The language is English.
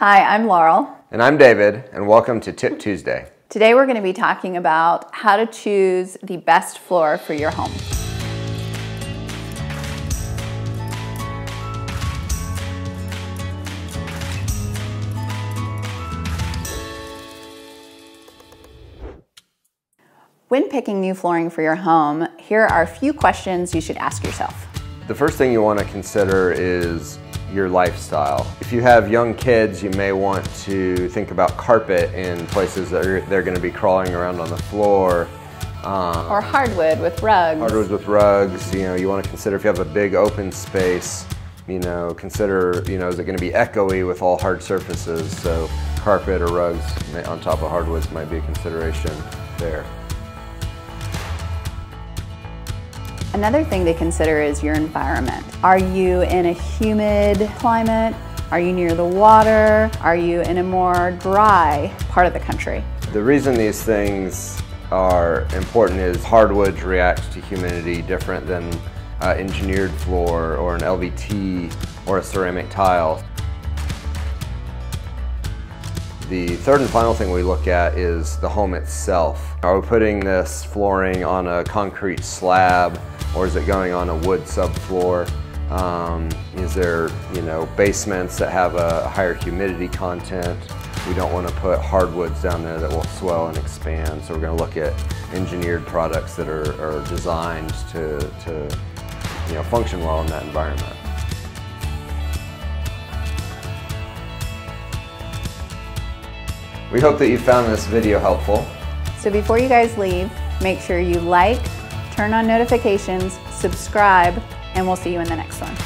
Hi, I'm Laurel. And I'm David, and welcome to Tip Tuesday. Today we're going to be talking about how to choose the best floor for your home. When picking new flooring for your home, here are a few questions you should ask yourself. The first thing you want to consider is your lifestyle. If you have young kids, you may want to think about carpet in places that they're going to be crawling around on the floor. Or hardwood with rugs. Hardwood with rugs. You want to consider if you have a big open space, consider, is it going to be echoey with all hard surfaces? So carpet or rugs on top of hardwoods might be a consideration there. Another thing to consider is your environment. Are you in a humid climate? Are you near the water? Are you in a more dry part of the country? The reason these things are important is hardwoods react to humidity different than engineered floor or an LVT or a ceramic tile. The third and final thing we look at is the home itself. Are we putting this flooring on a concrete slab, or is it going on a wood subfloor? Is there, basements that have a higher humidity content? We don't want to put hardwoods down there that will swell and expand, so we're going to look at engineered products that are designed to function well in that environment. We hope that you found this video helpful. So before you guys leave, make sure you like, turn on notifications, subscribe, and we'll see you in the next one.